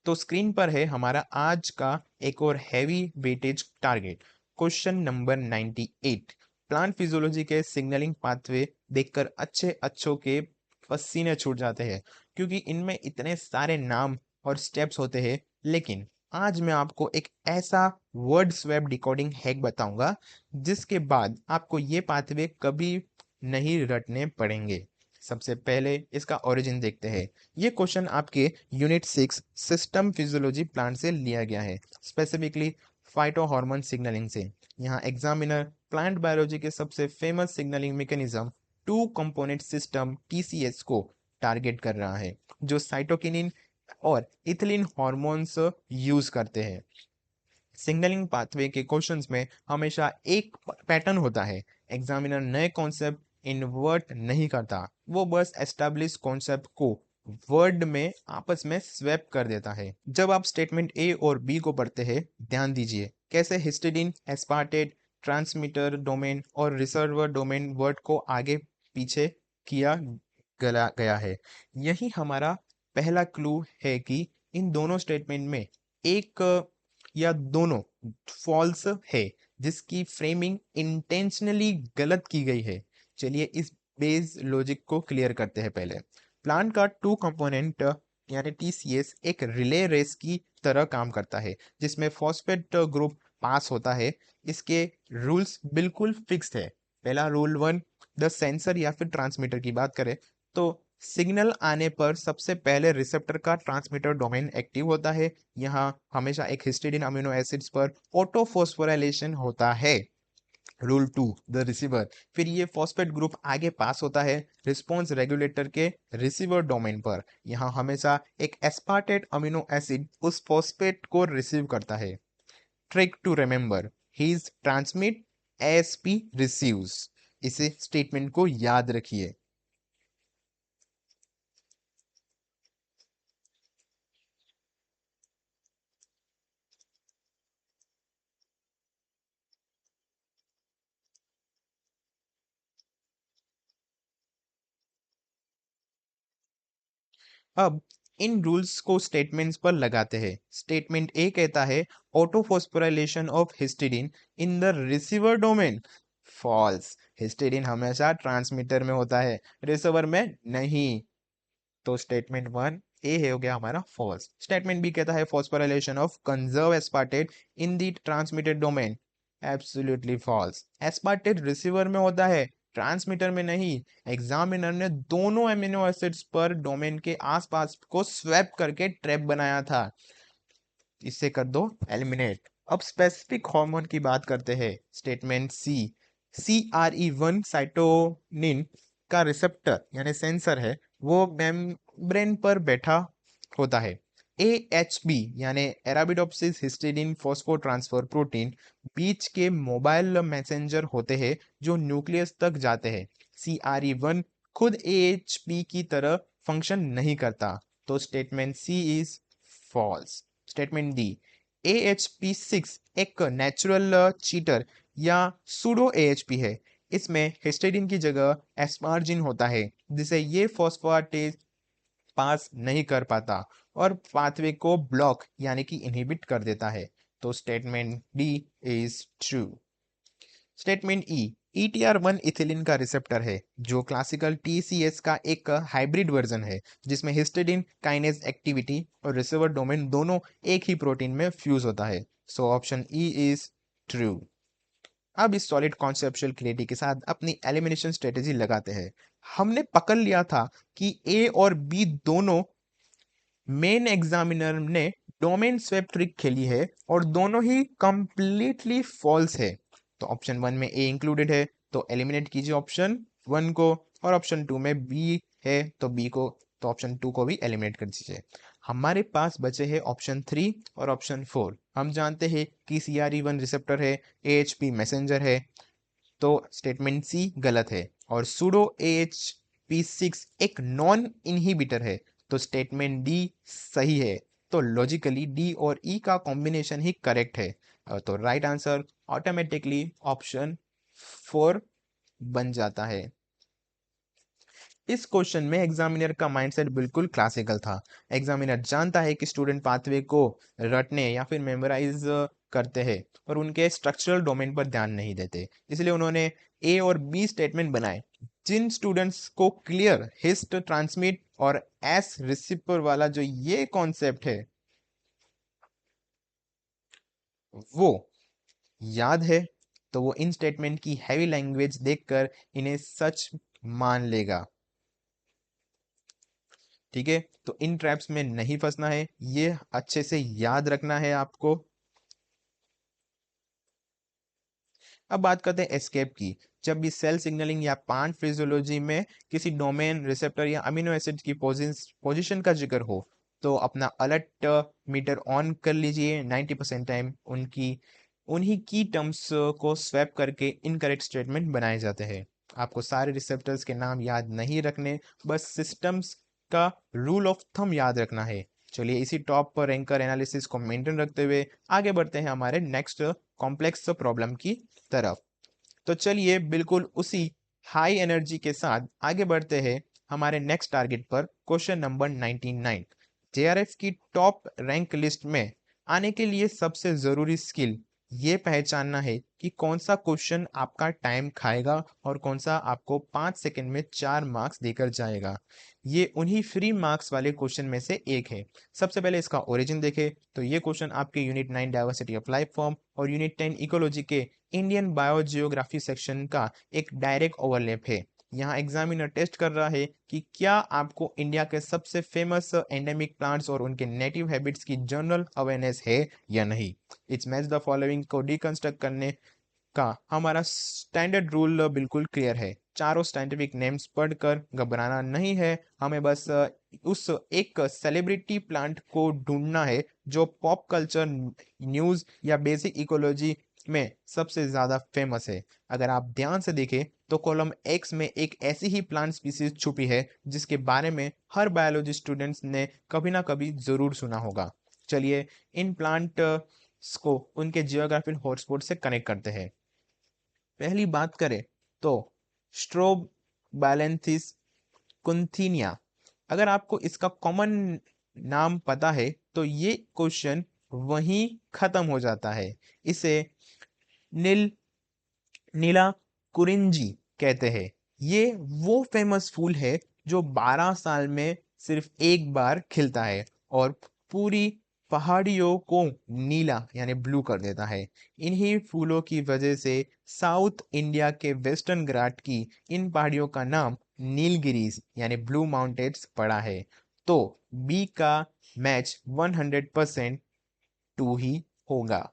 तो स्क्रीन पर है हमारा आज का एक और heavy weightage target, question number 98। Plant physiology के सिग्नलिंग पाथवे देखकर अच्छों के पसीने छूट जाते हैं, क्योंकि इनमें इतने सारे नाम और स्टेप्स होते हैं। लेकिन आज मैं आपको एक ऐसा वर्ड स्वैप डिकोडिंग हैक बताऊंगा जिसके बाद आपको ये पाथवे कभी नहीं रटने पड़ेंगे। सबसे पहले इसका ओरिजिन देखते हैं। ये क्वेश्चन आपके यूनिट 6 सिस्टम फिजियोलॉजी प्लांट से लिया गया है, स्पेसिफिकली फाइटो हार्मोन सिग्नलिंग से। यहाँ एग्जामिनर प्लांट बायोलॉजी के सबसे famous signalling mechanism two component system TCS को टारगेट कर रहा है, जो साइटोकिनिन और इथिलीन हॉर्मोन्स यूज करते हैं। सिग्नलिंग पाथवे के क्वेश्चंस में हमेशा एक पैटर्न होता है। एग्जामिनर नए कॉन्सेप्ट इन्वर्ट नहीं करता, वो बस एस्टैब्लिश कॉन्सेप्ट को वर्ड में आपस में स्वैप कर देता है। जब आप स्टेटमेंट ए और बी को पढ़ते हैं, ध्यान दीजिए कैसे हिस्टिडीन, एस्पार्टेट, ट्रांसमीटर डोमेन और रिसर्वर डोमेन वर्ड को आगे पीछे किया गया है। यही हमारा पहला क्लू है कि इन दोनों स्टेटमेंट में एक या दोनों फॉल्स है, जिसकी फ्रेमिंग इंटेंशनली गलत की गई है। चलिए इस बेस लॉजिक को क्लियर करते हैं पहले। प्लांट का टू कंपोनेंट यानी टीसीएस एक रिले रेस की तरह काम करता है, जिसमें फॉस्फेट ग्रुप पास होता है। इसके रूल्स बिल्कुल फिक्स्ड है। पहला रूल 1, द सेंसर या फिर ट्रांसमीटर की बात करें तो सिग्नल आने पर सबसे पहले रिसेप्टर का ट्रांसमीटर डोमेन एक्टिव होता है। यहाँ हमेशा एक हिस्टिडीन अमीनो एसिड्स पर ऑटोफॉस्फोराइलेशन होता है। रूल 2, द रिसीवर, फिर ये फॉस्फेट ग्रुप आगे पास होता है रिस्पॉन्स रेगुलेटर के रिसीवर डोमेन पर। यहाँ हमेशा एक एस्पार्टेट अमीनो एसिड उस फॉस्फेट को रिसीव करता है। Trick to remember, his transmit SP receives. इसे स्टेटमेंट को याद रखिए। अब इन रूल्स को स्टेटमेंट्स पर लगाते हैं। स्टेटमेंट ए कहता है autophosphorylation of histidine in the receiver domain. False, histidine हमेशा ट्रांसमीटर में होता है, रिसीवर में नहीं। तो स्टेटमेंट वन ए है हो गया हमारा फॉल्स। स्टेटमेंट बी कहता है phosphorylation of conserve aspartate in the transmitted domain. Absolutely false, aspartate receiver में होता है, ट्रांसमीटर में नहीं। एग्जामिनर ने दोनों एमिनो एसिड्स पर डोमेन के आसपास को स्वैप करके ट्रैप बनाया था। इससे कर दो एलिमिनेट। अब स्पेसिफिक हार्मोन की बात करते हैं। स्टेटमेंट सी, CRE1 साइटोनिन का रिसेप्टर यानी सेंसर है, वो मेम्ब्रेन पर बैठा होता है। AHB यानी एराबिडोप्सिस हिस्टिडीन फॉस्फोट्रांसफर प्रोटीन बीच के मोबाइल मैसेंजर होते हैं जो न्यूक्लियस तक जाते हैं। CRE1 खुद AHB की तरह फंक्शन नहीं करता। तो statement c is false. Statement d, AHP6 एक नेचुरल चीटर या सूडो AHP है। इसमें हिस्टिडीन की जगह एस्पार्जिन होता है, जिसे ये फॉस्फेटेज पास नहीं कर पाता और पाथवे को ब्लॉक यानी कि इनहिबिट कर देता है। तो statement D is true. Statement E, ETR1 ethylene का रिसेप्टर है, जो क्लासिकल TCS का एक हाइब्रिड वर्जन है, जिसमें हिस्टिडीन काइनेज एक्टिविटी और रिसीवर डोमेन दोनों एक ही प्रोटीन में फ्यूज होता है। So option E is true. अब इस सॉलिड कॉन्सेप्चुअल क्लैरिटी के साथ अपनी एलिमिनेशन स्ट्रेटेजी लगाते हैं। हमने पकड़ लिया था कि ए और बी दोनों मेन एग्जामिनर ने डोमेन स्वेप ट्रिक खेली है और दोनों ही कंप्लीटली फॉल्स है। तो ऑप्शन वन में ए इंक्लूडेड है, तो एलिमिनेट कीजिए ऑप्शन वन को, और ऑप्शन टू में बी है तो बी को, तो ऑप्शन टू को भी एलिमिनेट कर दीजिए। हमारे पास बचे हैं ऑप्शन थ्री और ऑप्शन फोर। हम जानते हैं कि CRE1 रिसेप्टर है, AHP मैसेंजर है, तो स्टेटमेंट सी गलत है। और सूडो AHP6 एक नॉन इनहिबिटर है, तो स्टेटमेंट डी सही है। तो लॉजिकली डी और ई का कॉम्बिनेशन ही करेक्ट है। तो right answer automatically option four बन जाता है। इस क्वेश्चन में एग्जामिनर का माइंडसेट बिल्कुल क्लासिकल था। एग्जामिनर जानता है कि स्टूडेंट पाथवे को रटने या फिर मेमोराइज करते हैं और उनके स्ट्रक्चरल डोमेन पर ध्यान नहीं देते, इसलिए उन्होंने ए और बी स्टेटमेंट बनाए। जिन स्टूडेंट्स को क्लियर हिस्ट ट्रांसमिट और एस रिसिपर वाला जो ये कॉन्सेप्ट है वो याद है, तो वो इन स्टेटमेंट की हैवी लैंग्वेज देखकर इन्हें सच मान लेगा। ठीक है, तो इन ट्रैप्स में नहीं फंसना है, ये अच्छे से याद रखना है आपको। अब बात करते हैं एस्केप की। जब भी सेल सिग्नलिंग या प्लांट फिजियोलॉजी में किसी डोमेन, रिसेप्टर या अमीनो एसिड की पोजीशन का जिक्र हो तो अपना अलर्ट मीटर ऑन कर लीजिए। 90% टाइम उन्हीं की टर्म्स को स्वैप करके इनकरेक्ट स्टेटमेंट बनाए जाते हैं। आपको सारे रिसेप्टर्स के नाम याद नहीं रखने, बस सिस्टम्स का रूल ऑफ थंब याद रखना है। चलिए इसी टॉप पर एंकर एनालिसिस को मेंटेन रखते हुए आगे बढ़ते हैं हमारे नेक्स्ट कॉम्प्लेक्स प्रॉब्लम की तरफ। तो चलिए बिल्कुल उसी हाई एनर्जी के साथ आगे बढ़ते हैं हमारे नेक्स्ट टारगेट पर। Question number 99। जेआरएफ की टॉप रैंक लिस्ट में आने के लिए सबसे जरूरी स्किल ये पहचानना है कि कौन सा क्वेश्चन आपका टाइम खाएगा और कौन सा आपको 5 सेकंड में 4 मार्क्स देकर जाएगा। ये उन्हीं फ्री मार्क्स वाले क्वेश्चन में से एक है। सबसे पहले इसका ओरिजिन देखें तो ये क्वेश्चन आपके unit 9 diversity of life form और यूनिट 10 इकोलॉजी के इंडियन बायोजियोग्राफी सेक्शन का एक डायरेक्ट ओवरलैप है। यहाँ एग्जामिनर टेस्ट कर रहा है कि क्या आपको इंडिया के सबसे फेमस एंडेमिक प्लांट्स और उनके नेटिव हैबिट्स की जनरल अवेयरनेस है या नहीं। इट्स मैच द फॉलोइंग को डिकंस्ट्रक्ट करने का हमारा स्टैंडर्ड रूल बिल्कुल क्लियर है। चारों साइंटिफिक नेम्स पढ़कर घबराना नहीं है, हमें बस उस एक सेलिब्रिटी प्लांट को ढूंढना है जो पॉप कल्चर, न्यूज़ या बेसिक इकोलॉजी में सबसे ज़्यादा फेमस है। अगर आप ध्यान से देखें तो कॉलम एक्स में एक ऐसी ही प्लांट स्पीसीज छुपी है जिसके बारे में हर बायोलॉजी स्टूडेंट्स ने कभी ना कभी ज़रूर सुना होगा। चलिए इन प्लांट को उनके जियोग्राफिक हॉटस्पॉट से कनेक्ट करते हैं। पहली बात करें तो स्ट्रोबालेंथिस कुंथिनिया। अगर आपको इसका कॉमन नाम पता है तो ये क्वेश्चन वहीं खत्म हो जाता है। इसे नील नीला कुरिंजी कहते हैं। ये वो फेमस फूल है जो 12 साल में सिर्फ एक बार खिलता है और पूरी पहाड़ियों को नीला यानी ब्लू कर देता है। इन्हीं फूलों की वजह से साउथ इंडिया के वेस्टर्न घाट की इन पहाड़ियों का नाम नीलगिरीज यानी ब्लू माउंटेन्स पड़ा है। तो बी का मैच 100% टू ही होगा।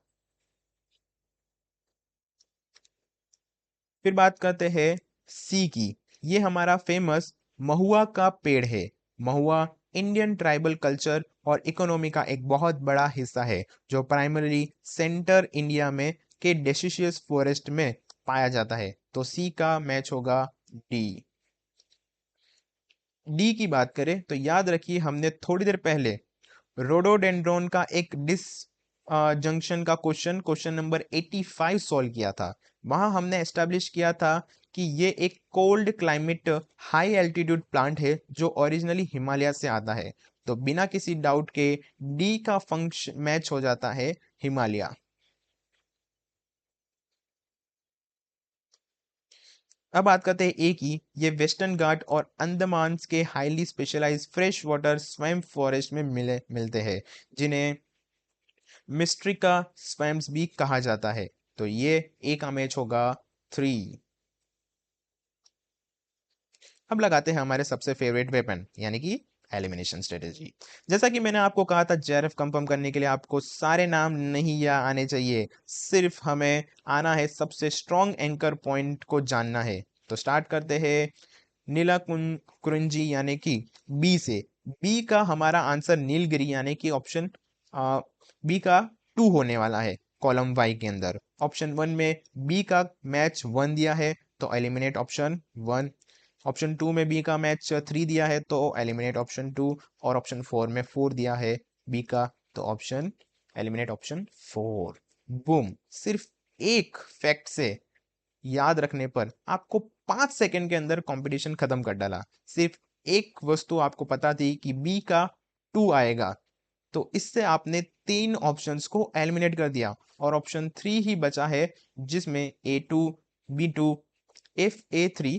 फिर बात करते हैं सी की। ये हमारा फेमस महुआ का पेड़ है। महुआ इंडियन ट्राइबल कल्चर और इकोनॉमी का एक बहुत बड़ा हिस्सा है जो प्राइमरी सेंटर इंडिया में के डेसिशियस फॉरेस्ट में पाया जाता है। तो सी का मैच होगा डी। डी की बात करें तो याद रखिए हमने थोड़ी देर पहले रोडोडेंड्रोन का एक डिस जंक्शन का क्वेश्चन नंबर 85 सॉल्व किया था। वहां हमने एस्टेब्लिश किया था कि ये एक cold climate high altitude plant है जो ओरिजिनली हिमालय से आता है। तो बिना किसी डाउट के डी का फंक्शन मैच हो जाता है हिमालय। अब बात करते हैं ए की। ये वेस्टर्न घाट और अंडमान के highly specialised fresh water swamp forest में मिलते हैं जिन्हें मिस्ट्रिका स्वैम्प्स भी कहा जाता है। तो ये ए का मैच होगा 3। अब लगाते हैं हमारे सबसे फेवरेट वेपन यानी कि एलिमिनेशन स्ट्रेटेजी। जैसा कि मैंने आपको कहा था जेआरएफ कंफर्म करने के लिए आपको सारे नाम नहीं या आने चाहिए, सिर्फ हमें आना है सबसे स्ट्रॉन्ग एंकर पॉइंट को जानना है। तो स्टार्ट करते हैं नीला कुंजी यानी कि बी से। बी का हमारा आंसर नीलगिरी यानी कि ऑप्शन बी का 2 होने वाला है कॉलम वाई के अंदर। ऑप्शन 1 में बी का मैच 1 दिया है तो एलिमिनेट ऑप्शन 1। ऑप्शन 2 में बी का मैच 3 दिया है तो एलिमिनेट ऑप्शन 2। और ऑप्शन 4 में 4 दिया है बी का तो ऑप्शन एलिमिनेट ऑप्शन 4। बूम, सिर्फ एक फैक्ट से याद रखने पर आपको 5 सेकंड के अंदर कंपटीशन खत्म कर डाला। सिर्फ एक वस्तु आपको पता थी कि बी का 2 आएगा, तो इससे आपने 3 ऑप्शंस को एलिमिनेट कर दिया और ऑप्शन 3 ही बचा है, जिसमें A2, B2, if A3,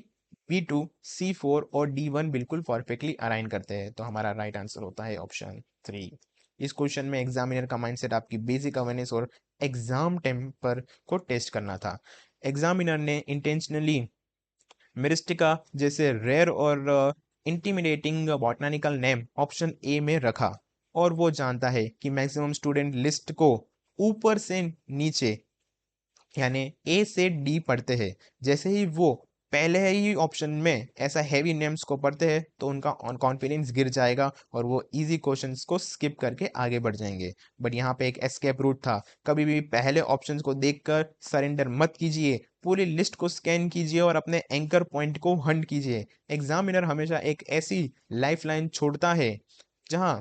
B2, C4 और D1 बिल्कुल परफेक्टली अलाइन करते हैं, तो हमारा राइट आंसर होता है ऑप्शन 3। इस क्वेश्चन में एग्जामिनर का माइंडसेट आपकी बेसिक अवेयरनेस और एग्जाम टेम्पर को टेस्ट करना था। एग्जामिनर ने इंटेंशनली मिरिस्टिका जैसे रेयर और intimidating botanical name option A में रखा, और वो जानता है कि मैक्सिमम स्टूडेंट लिस्ट को ऊपर से नीचे यानी ए से डी पढ़ते हैं। जैसे ही वो पहले ही ऑप्शन में ऐसा हैवी नेम्स को पढ़ते हैं तो उनका कॉन्फिडेंस गिर जाएगा और वो इजी क्वेश्चंस को स्किप करके आगे बढ़ जाएंगे। बट यहाँ पे एक एस्केप रूट था, कभी भी पहले ऑप्शंस को देखकर सरेंडर मत कीजिए, पूरी लिस्ट को स्कैन कीजिए और अपने एंकर पॉइंट को हंट कीजिए। एग्जामिनर हमेशा एक ऐसी लाइफलाइन छोड़ता है जहाँ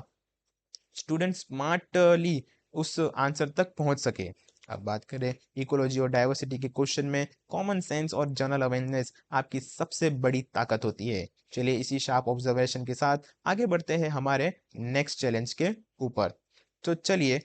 स्टूडेंट स्मार्टली उस आंसर तक पहुंच सके। अब बात करें इकोलॉजी और डाइवर्सिटी के क्वेश्चन में, कॉमन सेंस और जनरल अवेयरनेस आपकी सबसे बड़ी ताकत होती है। चलिए इसी शार्प ऑब्जर्वेशन के साथ आगे बढ़ते हैं हमारे नेक्स्ट चैलेंज के ऊपर। तो चलिए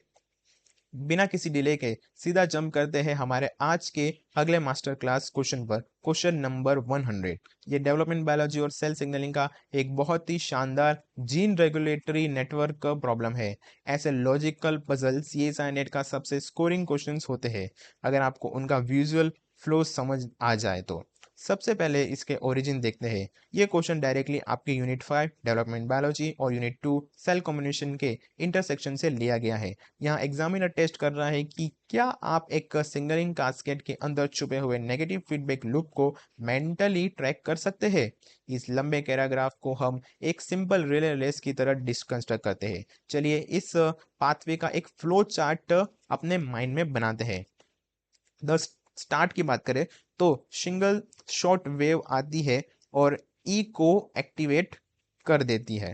बिना किसी डिले के सीधा जंप करते हैं हमारे आज के अगले मास्टर क्लास क्वेश्चन पर, क्वेश्चन नंबर 100। ये डेवलपमेंट बायोलॉजी और सेल सिग्नलिंग का एक बहुत ही शानदार जीन रेगुलेटरी नेटवर्क का प्रॉब्लम है। ऐसे लॉजिकल पजल सीएसआई नेट का सबसे स्कोरिंग क्वेश्चंस होते हैं, अगर आपको उनका विजुअल फ्लो समझ आ जाए तो। सबसे पहले इसके ओरिजिन देखते हैं। ये क्वेश्चन डायरेक्टली आपके यूनिट 5 डेवलपमेंट बायोलॉजी और यूनिट 2 सेल कम्युनिकेशन के इंटरसेक्शन से लिया गया है। यहाँ एग्जामिनर टेस्ट कर रहा है कि क्या आप एक सिग्नलिंग कास्केड के अंदर छुपे हुए नेगेटिव फीडबैक लूप को मेंटली ट्रैक कर सकते हैं। इस लंबे पैराग्राफ को हम एक सिंपल रिले रेस की तरह डिस्कंस्ट्रक्ट करते हैं। चलिए इस पाथवे का एक फ्लो चार्ट अपने माइंड में बनाते हैं। द स्टार्ट की बात करें तो सिंगल शॉर्ट वेव आती है और ई को एक्टिवेट कर देती है।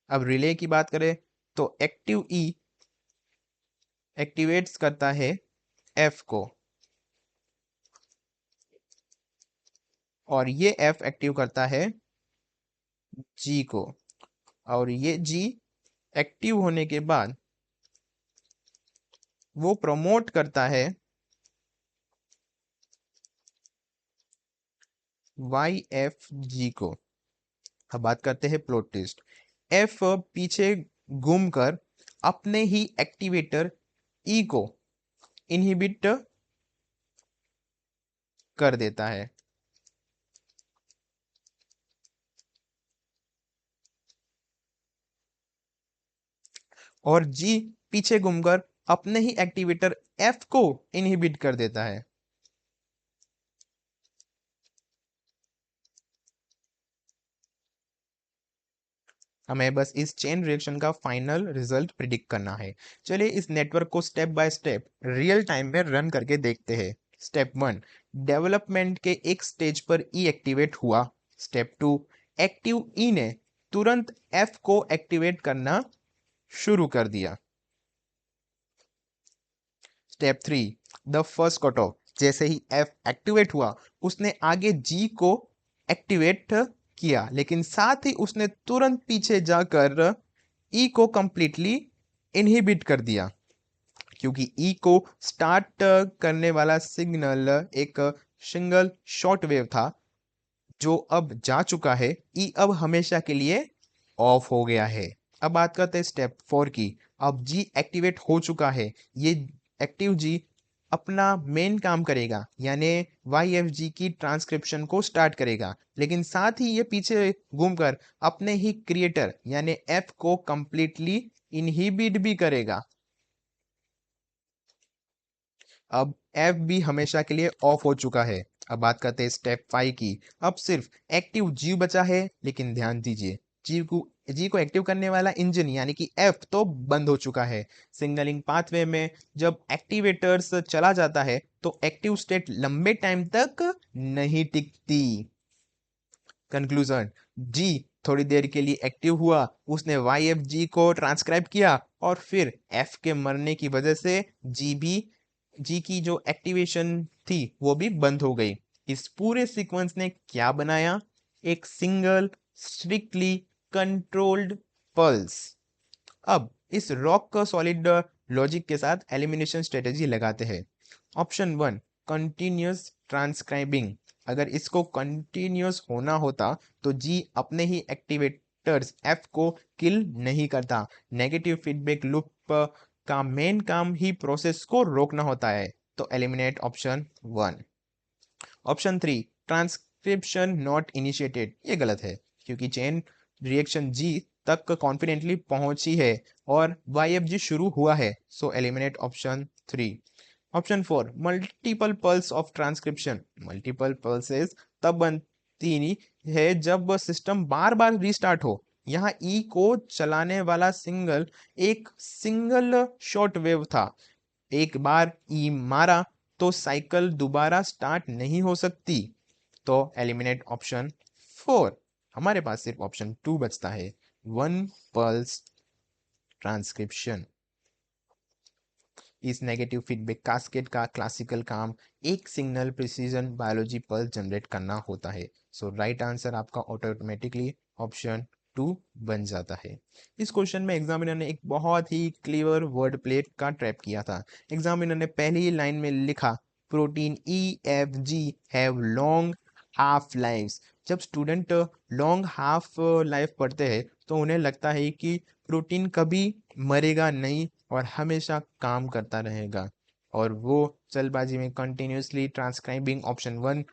अब रिले की बात करें तो एक्टिव ई एक्टिवेट्स करता है एफ को, और ये एफ एक्टिव करता है जी को, और ये जी एक्टिव होने के बाद वो प्रमोट करता है वाई एफ जी को। अब बात करते हैं प्लॉट टेस्ट। एफ पीछे घूमकर अपने ही एक्टिवेटर ई को इनहिबिट कर देता है, और जी पीछे घूमकर अपने ही एक्टिवेटर एफ को इनहिबिट कर देता है। हमें बस इस चेन रिएक्शन का फाइनल रिजल्ट प्रिडिक्ट करना है। चलिए इस नेटवर्क को step by step real time में रन करके देखते हैं। स्टेप 1, डेवलपमेंट के एक स्टेज पर ई एक्टिवेट हुआ। स्टेप 2, एक्टिव ई ने तुरंत एफ को एक्टिवेट करना शुरू कर दिया। Step 3, the first cut off, जैसे ही एफ एक्टिवेट हुआ उसने आगे जी को एक्टिवेट किया, लेकिन साथ ही उसने तुरंत पीछे जाकर ई को कंप्लीटली इनहिबिट कर दिया, क्योंकि ई को स्टार्ट करने वाला सिग्नल एक सिंगल शॉर्ट वेव था जो अब जा चुका है। ई अब हमेशा के लिए ऑफ हो गया है। अब बात करते हैं स्टेप 4 की। अब जी एक्टिवेट हो चुका है, ये एक्टिव जी अपना मेन काम करेगा, यानी वाई एफ जी की ट्रांसक्रिप्शन को स्टार्ट करेगा, लेकिन साथ ही ये पीछे घूमकर अपने ही क्रिएटर यानी एफ को कंप्लीटली इनहिबिट भी करेगा। अब एफ भी हमेशा के लिए ऑफ हो चुका है। अब बात करते हैं स्टेप 5 की। अब सिर्फ एक्टिव जी बचा है, लेकिन ध्यान दीजिए जी को एक्टिव करने वाला इंजन यानी कि एफ तो बंद हो चुका है। सिग्नलिंग पाथवे में जब एक्टिवेटर्स चला जाता है तो एक्टिव स्टेट लंबे टाइम तक नहीं टिकती। कंक्लूजन, जी थोड़ी देर के लिए एक्टिव हुआ, उसने वाई एफ जी को ट्रांसक्राइब किया और फिर एफ के मरने की वजह से जी की जो एक्टिवेशन थी वो भी बंद हो गई। इस पूरे सीक्वेंस ने क्या बनाया? एक सिंगल स्ट्रिक्टली कंट्रोल्ड पल्स। अब इस रॉक का सॉलिड लॉजिक के साथ एलिमिनेशन स्ट्रेटेजी लगाते हैं। Option 1, continuous transcribing. अगर इसको कंटिन्यूस होना होता तो जी अपने ही एक्टिवेटर्स एफ को किल नहीं करता। नेगेटिव फीडबैक लूप का मेन काम ही प्रोसेस को रोकना होता है। तो eliminate option 1। Option 3, transcription not initiated. ये गलत है क्योंकि चेन रिएक्शन जी तक कॉन्फिडेंटली पहुंची है और वाईएफजी शुरू हुआ है। So eliminate option 3। Option 4, multiple pulse of transcription. Multiple pulses तब बनती है जब सिस्टम बार बार रीस्टार्ट हो। यहाँ ई को चलाने वाला एक सिंगल शॉर्ट वेव था। एक बार ई मारा तो साइकिल दोबारा स्टार्ट नहीं हो सकती। तो एलिमिनेट ऑप्शन 4। हमारे पास सिर्फ ऑप्शन 2 बचता है, वन पल्स ट्रांसक्रिप्शन। इस नेगेटिव फीडबैक कास्केड का क्लासिकल काम एक signal precision biology pulse generate करना होता है। सो राइट आंसर आपका ऑटोमेटिकली ऑप्शन 2 बन जाता है। इस क्वेश्चन में एग्जामिनर ने एक बहुत ही क्लेवर वर्ड प्लेट का ट्रैप किया था। एग्जामिनर ने पहली लाइन में लिखा protein EFG have long half lives. जब स्टूडेंट लॉन्ग हाफ लाइफ पढ़ते हैं तो उन्हें लगता है कि प्रोटीन कभी मरेगा नहीं और हमेशा काम करता रहेगा, और वो जल्दबाजी में कंटिन्यूसली ट्रांसक्राइबिंग ऑप्शन 1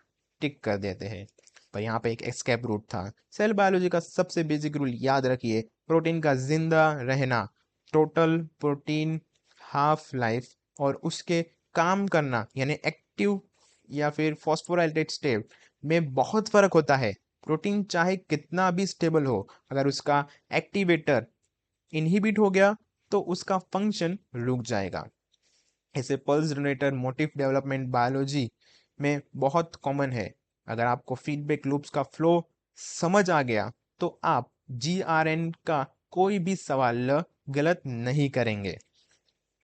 टिक कर देते हैं। पर यहाँ पे एक एस्केप रूट था। सेल बायोलॉजी का सबसे बेसिक रूल याद रखिए, प्रोटीन का जिंदा रहना, टोटल प्रोटीन हाफ लाइफ और उसके काम करना यानी एक्टिव या फिर फॉस्फोराइलेटेड स्टेट में बहुत फर्क होता है। प्रोटीन चाहे कितना भी स्टेबल हो, अगर उसका एक्टिवेटर इनहिबिट हो गया तो उसका फंक्शन रुक जाएगा। ऐसे pulse generator motive development biology में बहुत कॉमन है। अगर आपको फीडबैक लूप्स का फ्लो समझ आ गया तो आप GRN का कोई भी सवाल गलत नहीं करेंगे।